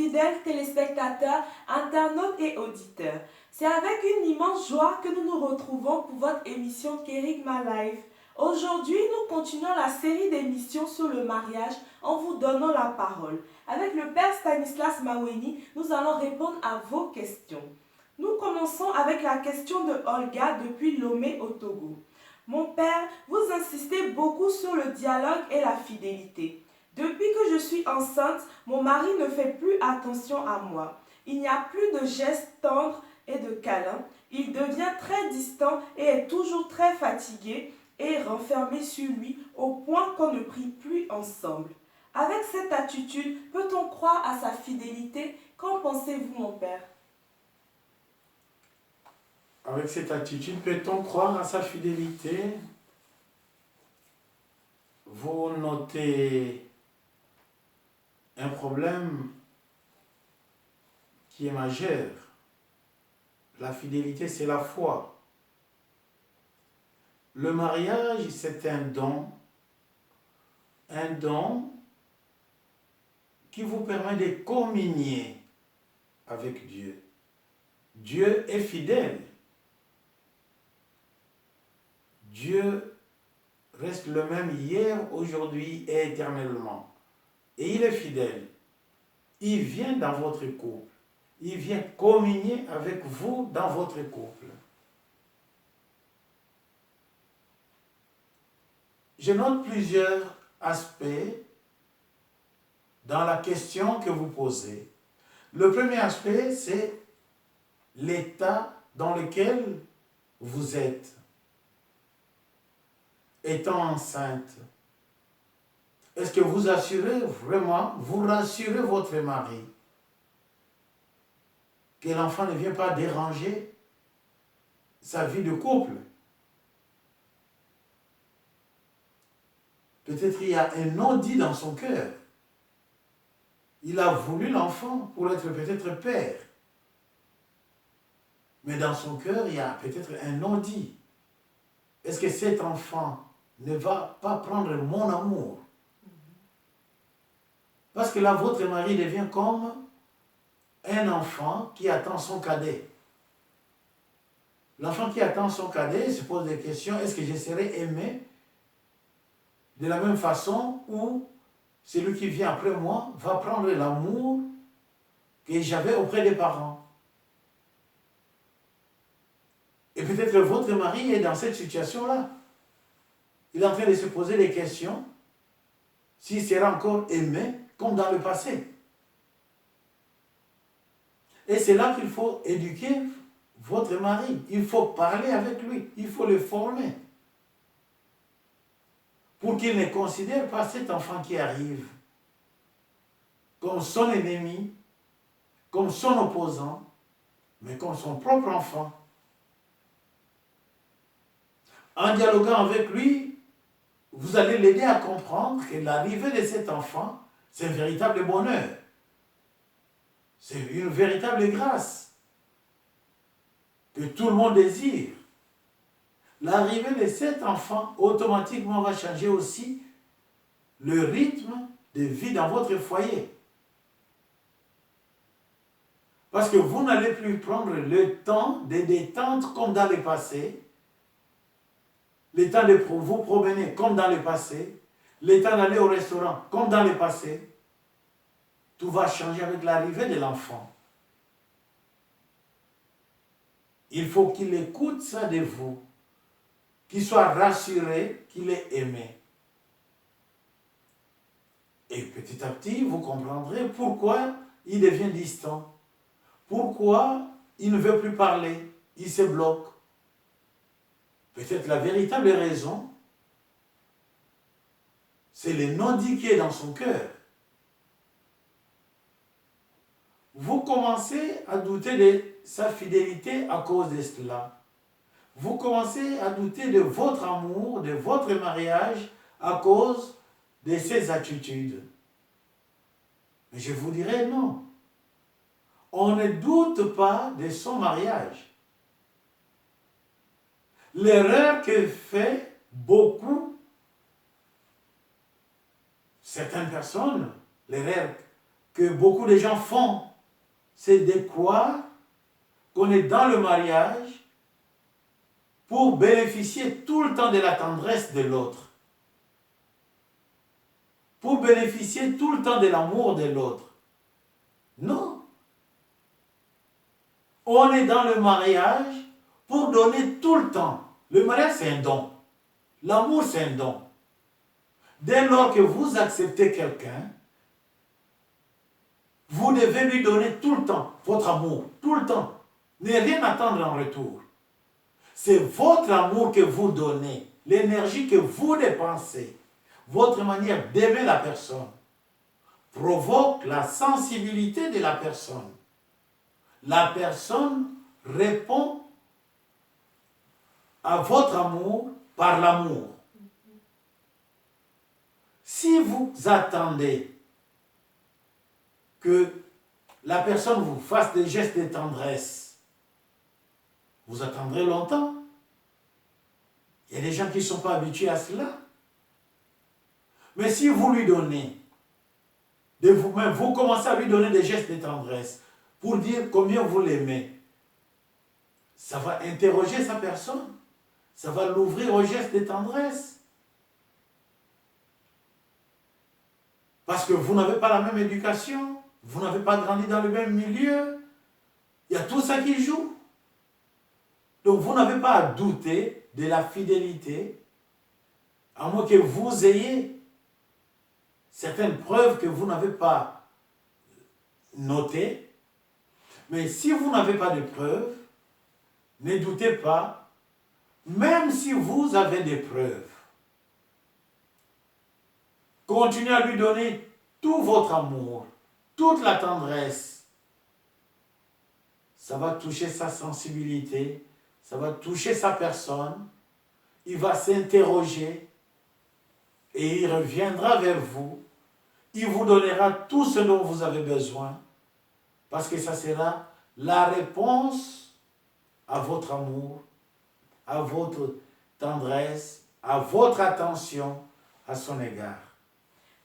fidèles téléspectateurs, internautes et auditeurs. C'est avec une immense joie que nous nous retrouvons pour votre émission Kérigma Live. Aujourd'hui, nous continuons la série d'émissions sur le mariage en vous donnant la parole. Avec le Père Stanislas Maweni, nous allons répondre à vos questions. Nous commençons avec la question de Olga depuis Lomé au Togo. Mon père, vous insistez beaucoup sur le dialogue et la fidélité. Depuis que je suis enceinte, mon mari ne fait plus attention à moi. Il n'y a plus de gestes tendres et de câlins. Il devient très distant et est toujours très fatigué et renfermé sur lui au point qu'on ne prie plus ensemble. Avec cette attitude, peut-on croire à sa fidélité? Qu'en pensez-vous, mon père? Avec cette attitude, peut-on croire à sa fidélité? Vous notez un problème qui est majeur. La fidélité, c'est la foi. Le mariage, c'est un don qui vous permet de communier avec Dieu. Dieu est fidèle. Dieu reste le même hier, aujourd'hui et éternellement. Et il est fidèle. Il vient dans votre couple. Il vient communier avec vous dans votre couple. Je note plusieurs aspects dans la question que vous posez. Le premier aspect, c'est l'état dans lequel vous êtes. Étant enceinte, est-ce que vous assurez vraiment, vous rassurez votre mari que l'enfant ne vient pas déranger sa vie de couple? Peut-être il y a un non-dit dans son cœur. Il a voulu l'enfant pour être peut-être père. Mais dans son cœur, il y a peut-être un non-dit. Est-ce que cet enfant ne va pas prendre mon amour? Parce que là, votre mari devient comme un enfant qui attend son cadet. L'enfant qui attend son cadet se pose des questions. Est-ce que je serai aimé de la même façon où celui qui vient après moi va prendre l'amour que j'avais auprès des parents? Et peut-être votre mari est dans cette situation-là. Il est en train de se poser des questions s'il sera encore aimé comme dans le passé. Et c'est là qu'il faut éduquer votre mari. Il faut parler avec lui. Il faut le former. Pour qu'il ne considère pas cet enfant qui arrive comme son ennemi, comme son opposant, mais comme son propre enfant. En dialoguant avec lui, vous allez l'aider à comprendre que l'arrivée de cet enfant, c'est un véritable bonheur. C'est une véritable grâce que tout le monde désire. L'arrivée de cet enfant automatiquement va changer aussi le rythme de vie dans votre foyer. Parce que vous n'allez plus prendre le temps de détente comme dans le passé, le temps de vous promener comme dans le passé, le temps d'aller au restaurant comme dans le passé. Tout va changer avec l'arrivée de l'enfant. Il faut qu'il écoute ça de vous, qu'il soit rassuré, qu'il est aimé. Et petit à petit, vous comprendrez pourquoi il devient distant. Pourquoi il ne veut plus parler, il se bloque. Peut-être la véritable raison, c'est le non-dit qui est dans son cœur. Vous commencez à douter de sa fidélité à cause de cela. Vous commencez à douter de votre amour, de votre mariage à cause de ses attitudes. Mais je vous dirais non. On ne doute pas de son mariage. L'erreur que fait certaines personnes, l'erreur que beaucoup de gens font, c'est de croire qu'on est dans le mariage pour bénéficier tout le temps de la tendresse de l'autre, pour bénéficier tout le temps de l'amour de l'autre. Non. On est dans le mariage pour donner tout le temps. Le mariage, c'est un don. L'amour, c'est un don. Dès lors que vous acceptez quelqu'un, vous devez lui donner tout le temps votre amour, tout le temps. Ne rien attendre en retour. C'est votre amour que vous donnez, l'énergie que vous dépensez, votre manière d'aimer la personne provoque la sensibilité de la personne. La personne répond à votre amour par l'amour. Si vous attendez que la personne vous fasse des gestes de tendresse, vous attendrez longtemps. Il y a des gens qui ne sont pas habitués à cela. Mais si vous lui donnez, de vous-même, vous commencez à lui donner des gestes de tendresse pour dire combien vous l'aimez, ça va interroger sa personne. Ça va l'ouvrir aux gestes de tendresse. Parce que vous n'avez pas la même éducation, vous n'avez pas grandi dans le même milieu. Il y a tout ça qui joue. Donc vous n'avez pas à douter de la fidélité, à moins que vous ayez certaines preuves que vous n'avez pas notées. Mais si vous n'avez pas de preuves, ne doutez pas, même si vous avez des preuves. Continuez à lui donner tout votre amour, toute la tendresse. Ça va toucher sa sensibilité, ça va toucher sa personne. Il va s'interroger et il reviendra vers vous. Il vous donnera tout ce dont vous avez besoin parce que ça sera la réponse à votre amour, à votre tendresse, à votre attention à son égard.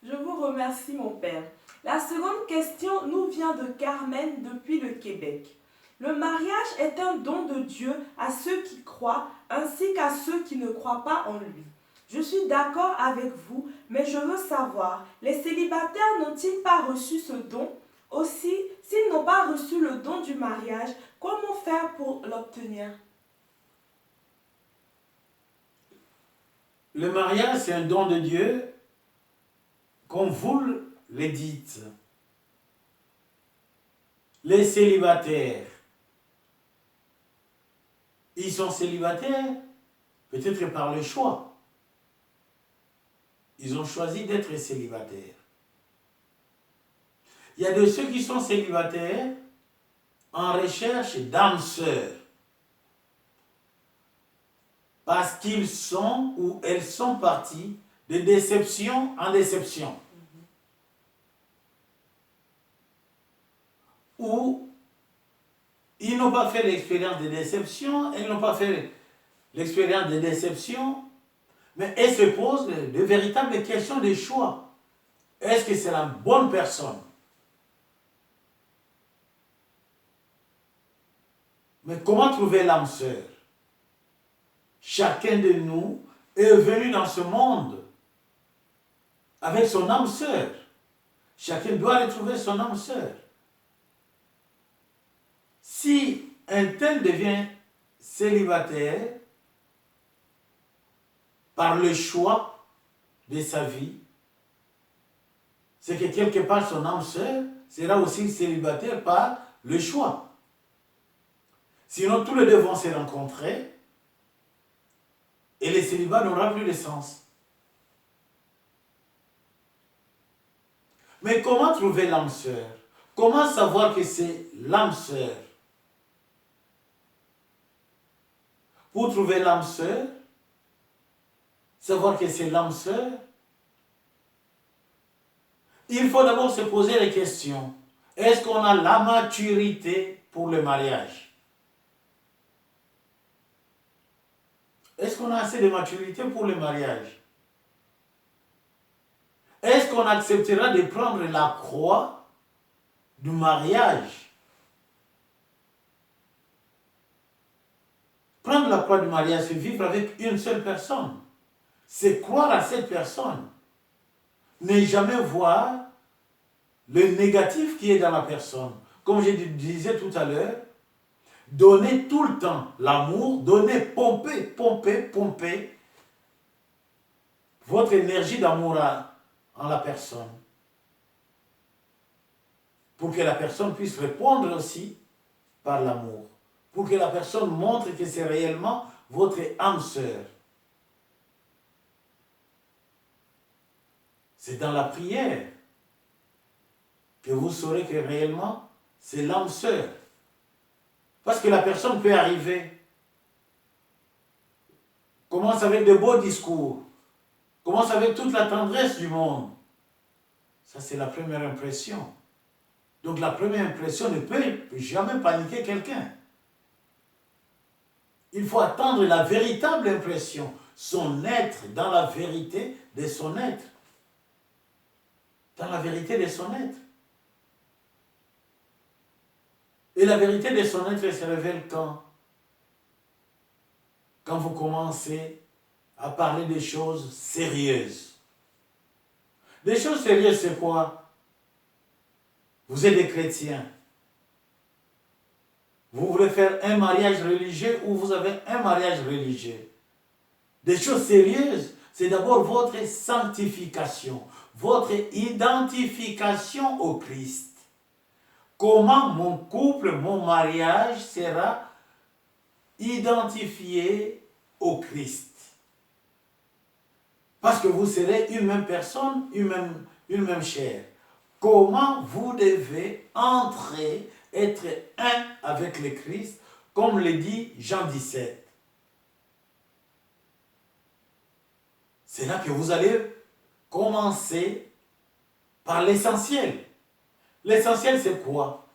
Je vous remercie, mon père. La seconde question nous vient de Carmen depuis le Québec. Le mariage est un don de Dieu à ceux qui croient ainsi qu'à ceux qui ne croient pas en lui. Je suis d'accord avec vous, mais je veux savoir, les célibataires n'ont-ils pas reçu ce don? Aussi, s'ils n'ont pas reçu le don du mariage, comment faire pour l'obtenir? Le mariage, c'est un don de Dieu, comme vous le dites. Les célibataires, ils sont célibataires, peut-être par le choix. Ils ont choisi d'être célibataires. Il y a de ceux qui sont célibataires en recherche d'âmes sœurs. Parce qu'ils sont ou elles sont partis de déception en déception. Ou ils n'ont pas fait l'expérience de déception, elles n'ont pas fait l'expérience de déception, mais elles se posent de véritables questions de choix. Est-ce que c'est la bonne personne? Mais comment trouver l'âme sœur? Chacun de nous est venu dans ce monde avec son âme sœur. Chacun doit retrouver son âme sœur. Si un tel devient célibataire par le choix de sa vie, c'est que quelque part son âme sœur sera aussi célibataire par le choix. Sinon, tous les deux vont se rencontrer et le célibat n'aura plus de sens. Mais comment trouver l'âme sœur? Comment savoir que c'est l'âme sœur? Pour trouver l'âme sœur, savoir que c'est l'âme sœur, il faut d'abord se poser les questions. Est-ce qu'on a la maturité pour le mariage? Est-ce qu'on a assez de maturité pour le mariage? Est-ce qu'on acceptera de prendre la croix du mariage. Prendre la croix du mariage, c'est vivre avec une seule personne. C'est croire à cette personne. Ne jamais voir le négatif qui est dans la personne. Comme je disais tout à l'heure, donnez tout le temps l'amour, donnez, pompez votre énergie d'amour en la personne. Pour que la personne puisse répondre aussi par l'amour. Pour que la personne montre que c'est réellement votre âme sœur. C'est dans la prière que vous saurez que réellement c'est l'âme sœur. Parce que la personne peut arriver, commence avec de beaux discours, commence avec toute la tendresse du monde. Ça, c'est la première impression. Donc la première impression ne peut jamais paniquer quelqu'un. Il faut attendre la véritable impression, son être dans la vérité de son être. Dans la vérité de son être. Et la vérité de son être se révèle quand? Quand vous commencez à parler des choses sérieuses. Des choses sérieuses, c'est quoi? Vous êtes des chrétiens. Vous voulez faire un mariage religieux ou vous avez un mariage religieux. Des choses sérieuses, c'est d'abord votre sanctification, votre identification au Christ. Comment mon couple, mon mariage sera identifié au Christ. Parce que vous serez une même personne, une même chair. Comment vous devez entrer, être un avec le Christ, comme le dit Jean 17. C'est là que vous allez commencer par l'essentiel. L'essentiel, c'est quoi?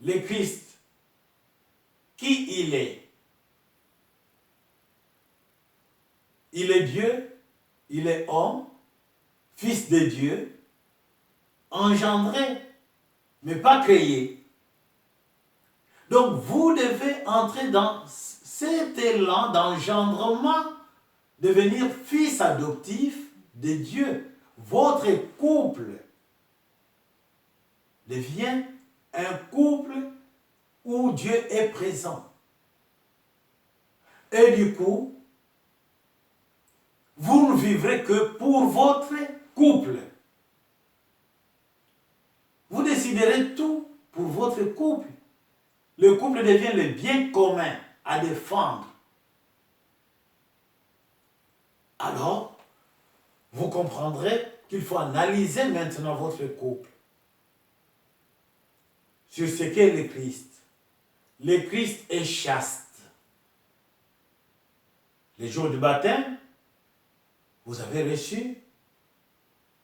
Le Christ. Qui il est? Il est Dieu, il est homme, fils de Dieu, engendré, mais pas créé. Donc vous devez entrer dans cet élan d'engendrement, devenir fils adoptif de Dieu. Votre couple devient un couple où Dieu est présent. Et du coup, vous ne vivrez que pour votre couple. Vous déciderez tout pour votre couple. Le couple devient le bien commun à défendre. Alors, vous comprendrez qu'il faut analyser maintenant votre couple sur ce qu'est le Christ. Le Christ est chaste. Le jour du baptême, vous avez reçu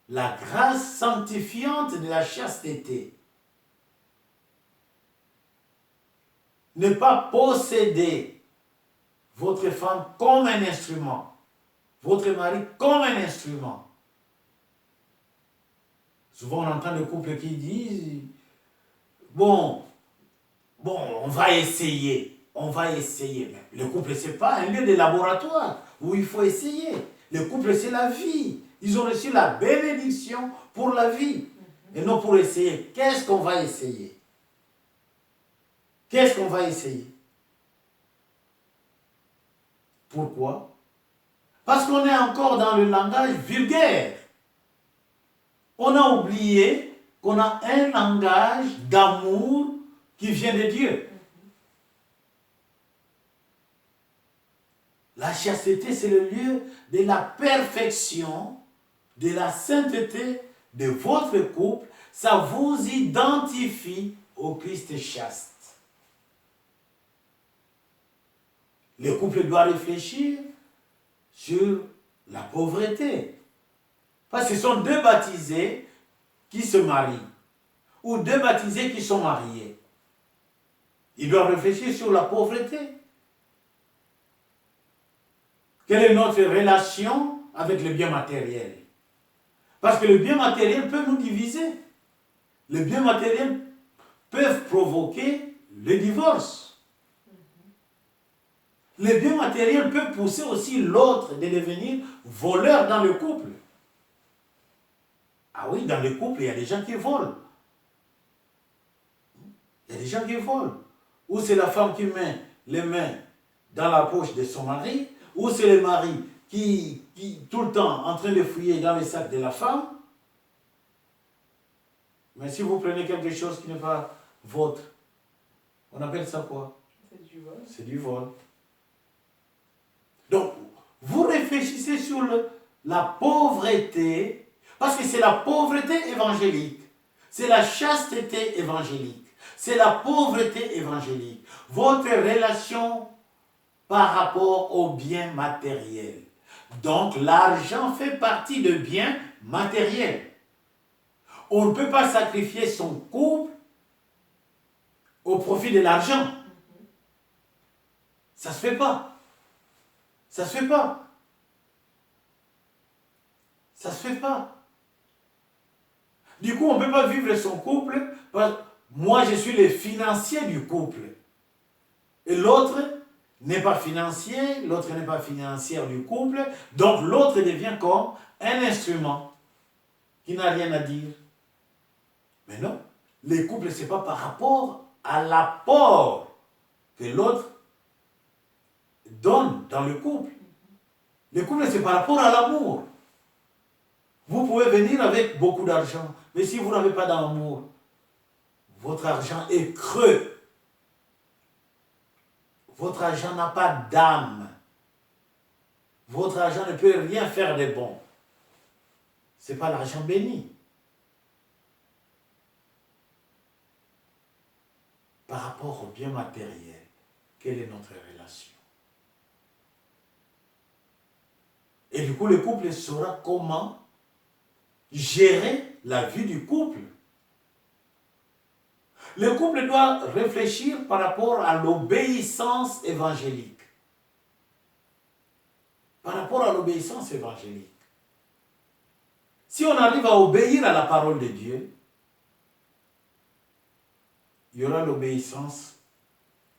la grâce sanctifiante de la chasteté. Ne pas posséder votre femme comme un instrument, votre mari comme un instrument. Souvent on entend des couples qui disent, bon, on va essayer. Le couple, ce n'est pas un lieu de laboratoire où il faut essayer. Le couple, c'est la vie. Ils ont reçu la bénédiction pour la vie. Et non pour essayer. Qu'est-ce qu'on va essayer? Qu'est-ce qu'on va essayer? Pourquoi? Parce qu'on est encore dans le langage vulgaire. On a oublié qu'on a un langage d'amour qui vient de Dieu. La chasteté, c'est le lieu de la perfection, de la sainteté de votre couple. Ça vous identifie au Christ chaste. Le couple doit réfléchir sur la pauvreté. Parce que ce sont deux baptisés qui se marient, ou deux baptisés qui sont mariés. Ils doivent réfléchir sur la pauvreté. Quelle est notre relation avec le bien matériel? Parce que le bien matériel peut nous diviser. Les biens matériels peuvent provoquer le divorce. Les biens matériels peuvent pousser aussi l'autre de devenir voleur dans le couple. Ah oui, dans le couple, il y a des gens qui volent. Il y a des gens qui volent. Ou c'est la femme qui met les mains dans la poche de son mari, ou c'est le mari qui tout le temps en train de fouiller dans le sac de la femme. Mais si vous prenez quelque chose qui n'est pas votre, on appelle ça quoi? C'est du vol. C'est du vol. Donc, vous réfléchissez sur la pauvreté, parce que c'est la pauvreté évangélique, c'est la chasteté évangélique, c'est la pauvreté évangélique. Votre relation par rapport aux biens matériels. Donc, l'argent fait partie de biens matériels. On ne peut pas sacrifier son couple au profit de l'argent. Ça ne se fait pas. Ça ne se fait pas. Ça ne se fait pas. Du coup, on ne peut pas vivre son couple. Moi, je suis le financier du couple. Et l'autre n'est pas financier, l'autre n'est pas financière du couple. Donc, l'autre devient comme un instrument qui n'a rien à dire. Mais non, les couples, ce n'est pas par rapport à l'apport que l'autre donne dans le couple. Le couple, c'est par rapport à l'amour. Vous pouvez venir avec beaucoup d'argent, mais si vous n'avez pas d'amour, votre argent est creux. Votre argent n'a pas d'âme. Votre argent ne peut rien faire de bon. Ce n'est pas l'argent béni. Par rapport au bien matériel, quelle est notre relation? Et du coup, le couple saura comment gérer la vie du couple. Le couple doit réfléchir par rapport à l'obéissance évangélique. Par rapport à l'obéissance évangélique. Si on arrive à obéir à la parole de Dieu, il y aura l'obéissance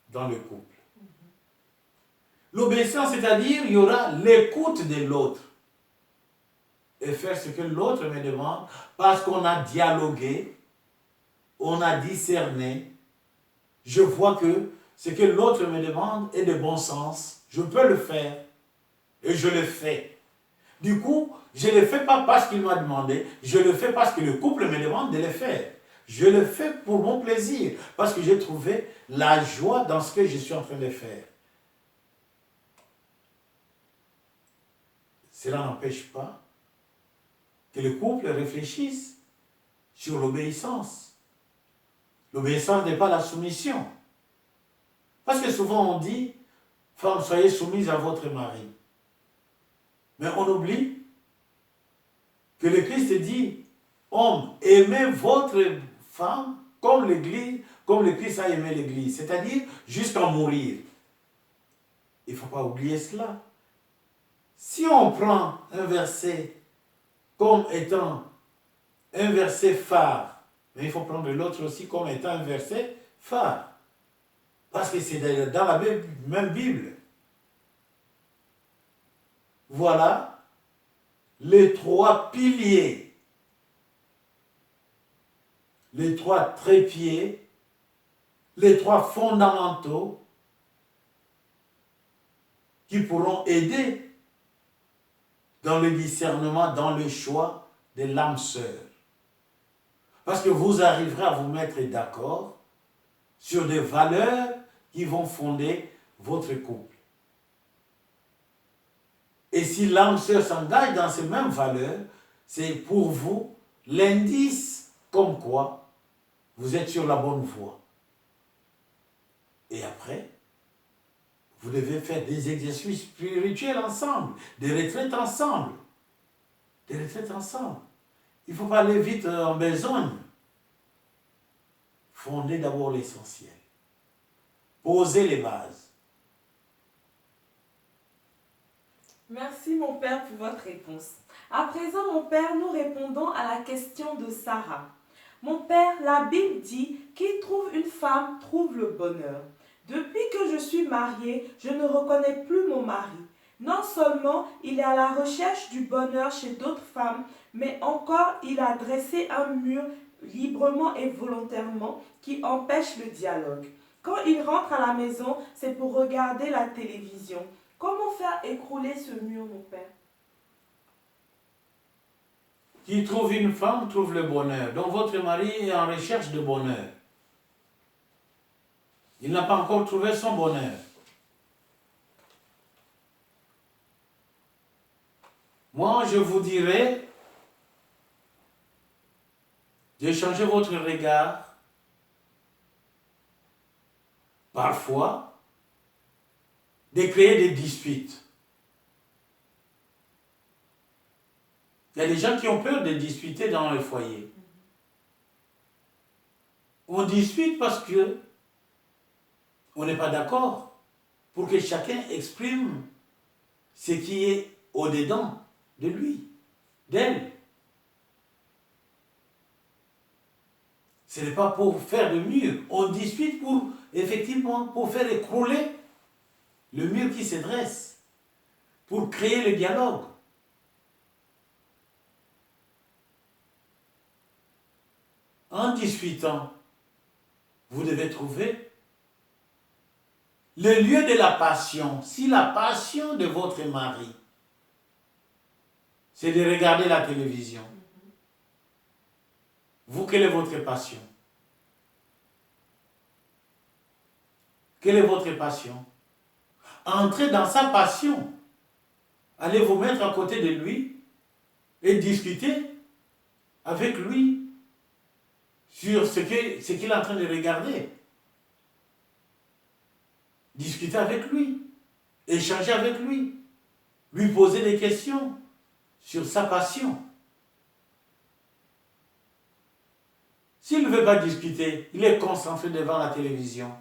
dans le couple. L'obéissance, c'est-à-dire, il y aura l'écoute de l'autre. Et faire ce que l'autre me demande, parce qu'on a dialogué, on a discerné, je vois que ce que l'autre me demande est de bon sens, je peux le faire, et je le fais. Du coup, je ne le fais pas parce qu'il m'a demandé, je le fais parce que le couple me demande de le faire. Je le fais pour mon plaisir, parce que j'ai trouvé la joie dans ce que je suis en train de faire. Cela n'empêche pas que le couple réfléchisse sur l'obéissance. L'obéissance n'est pas la soumission. Parce que souvent on dit, femme, soyez soumise à votre mari. Mais on oublie que le Christ dit, homme, aimez votre femme comme l'Église, comme le Christ a aimé l'Église, c'est-à-dire jusqu'à mourir. Il ne faut pas oublier cela. Si on prend un verset comme étant un verset phare, mais il faut prendre l'autre aussi comme étant un verset phare. Parce que c'est dans la même Bible. Voilà les trois piliers, les trois trépieds, les trois fondamentaux qui pourront aider dans le discernement, dans le choix de l'âme sœur. Parce que vous arriverez à vous mettre d'accord sur des valeurs qui vont fonder votre couple. Et si l'âme sœur s'engage dans ces mêmes valeurs, c'est pour vous l'indice comme quoi vous êtes sur la bonne voie. Et après, vous devez faire des exercices spirituels ensemble, des retraites ensemble. Des retraites ensemble. Il ne faut pas aller vite en besogne. Fondez d'abord l'essentiel. Posez les bases. Merci mon père pour votre réponse. À présent mon père, nous répondons à la question de Sarah. Mon père, la Bible dit, qui trouve une femme trouve le bonheur. Depuis que je suis mariée, je ne reconnais plus mon mari. Non seulement il est à la recherche du bonheur chez d'autres femmes, mais encore il a dressé un mur librement et volontairement qui empêche le dialogue. Quand il rentre à la maison, c'est pour regarder la télévision. Comment faire écrouler ce mur, mon père? Qui trouve une femme trouve le bonheur. Donc votre mari est en recherche de bonheur. Il n'a pas encore trouvé son bonheur. Moi, je vous dirais de changer votre regard. Parfois, de créer des disputes. Il y a des gens qui ont peur de disputer dans le foyer. On dispute parce que on n'est pas d'accord pour que chacun exprime ce qui est au-dedans de lui, d'elle. Ce n'est pas pour faire de mur. On dispute pour, effectivement, pour faire écrouler le mur qui se dresse, pour créer le dialogue. En discutant, vous devez trouver le lieu de la passion. Si la passion de votre mari, c'est de regarder la télévision, vous, quelle est votre passion? Quelle est votre passion? Entrez dans sa passion. Allez vous mettre à côté de lui et discuter avec lui sur ce qu'il est en train de regarder. Discuter avec lui, échanger avec lui, lui poser des questions sur sa passion. S'il ne veut pas discuter, il est concentré devant la télévision.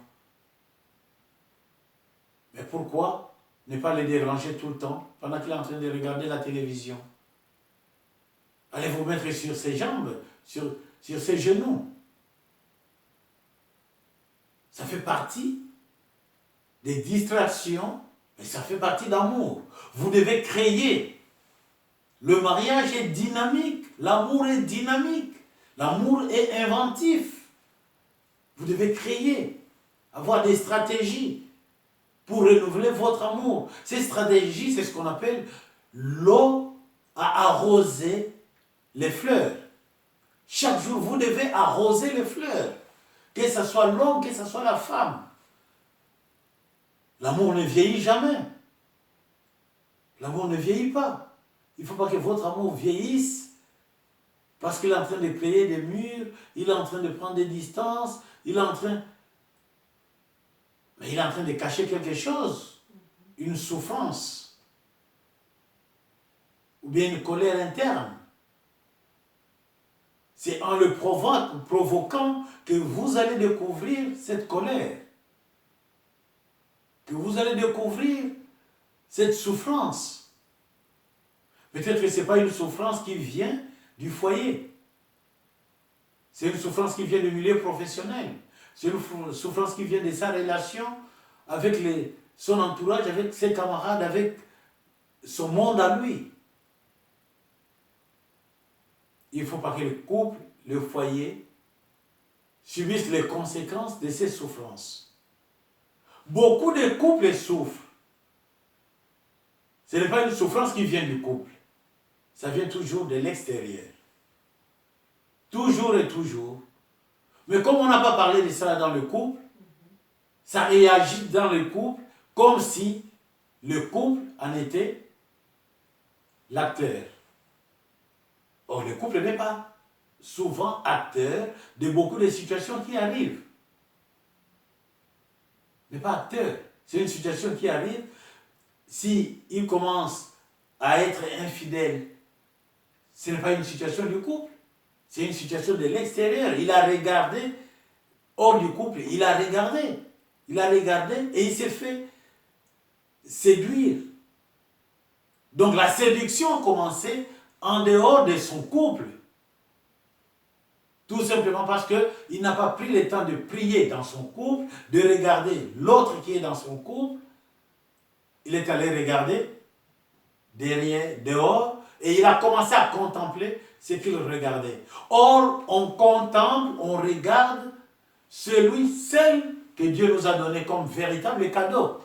Mais pourquoi ne pas le déranger tout le temps pendant qu'il est en train de regarder la télévision? Allez vous mettre sur ses jambes, sur ses genoux. Ça fait partie des distractions, mais ça fait partie d'amour. Vous devez créer. Le mariage est dynamique, l'amour est dynamique, l'amour est inventif. Vous devez créer, avoir des stratégies pour renouveler votre amour. Ces stratégies, c'est ce qu'on appelle l'eau à arroser les fleurs. Chaque jour, vous devez arroser les fleurs. Que ce soit l'homme, que ce soit la femme. L'amour ne vieillit jamais. L'amour ne vieillit pas. Il ne faut pas que votre amour vieillisse parce qu'il est en train de créer des murs, il est en train de prendre des distances, mais il est en train de cacher quelque chose, une souffrance, ou bien une colère interne. C'est en le provoquant que vous allez découvrir cette colère, que vous allez découvrir cette souffrance. Peut-être que ce n'est pas une souffrance qui vient du foyer. C'est une souffrance qui vient du milieu professionnel. C'est une souffrance qui vient de sa relation avec son entourage, avec ses camarades, avec son monde à lui. Il ne faut pas que le couple, le foyer, subissent les conséquences de ces souffrances. Beaucoup de couples souffrent. Ce n'est pas une souffrance qui vient du couple. Ça vient toujours de l'extérieur. Toujours et toujours. Mais comme on n'a pas parlé de ça dans le couple, ça réagit dans le couple comme si le couple en était l'acteur. Or, le couple n'est pas souvent acteur de beaucoup de situations qui arrivent. N'est pas acteur. C'est une situation qui arrive. Si il commence à être infidèle, ce n'est pas une situation du couple. C'est une situation de l'extérieur. Il a regardé hors du couple. Il a regardé. Il a regardé et il s'est fait séduire. Donc la séduction a commencé en dehors de son couple. Tout simplement parce qu'il n'a pas pris le temps de prier dans son couple, de regarder l'autre qui est dans son couple. Il est allé regarder derrière, dehors, et il a commencé à contempler ce qu'il regardait. Or, on contemple, on regarde celui seul que Dieu nous a donné comme véritable cadeau.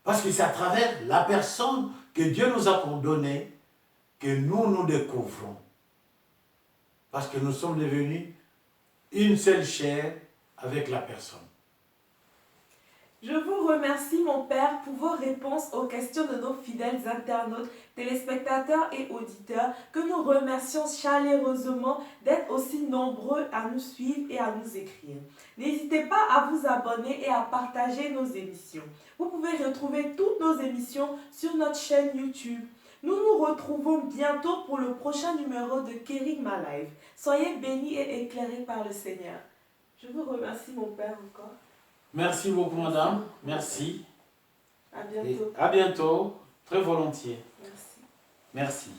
Parce que c'est à travers la personne que Dieu nous a donné que nous découvrons. Parce que nous sommes devenus une seule chair avec la personne. Je vous remercie, mon Père, pour vos réponses aux questions de nos fidèles internautes, téléspectateurs et auditeurs, que nous remercions chaleureusement d'être aussi nombreux à nous suivre et à nous écrire. N'hésitez pas à vous abonner et à partager nos émissions. Vous pouvez retrouver toutes nos émissions sur notre chaîne YouTube. Nous nous retrouvons bientôt pour le prochain numéro de Kerygma Live. Soyez bénis et éclairés par le Seigneur. Je vous remercie, mon Père, encore. Merci beaucoup, madame. Merci. À bientôt. Et à bientôt. Très volontiers. Merci. Merci.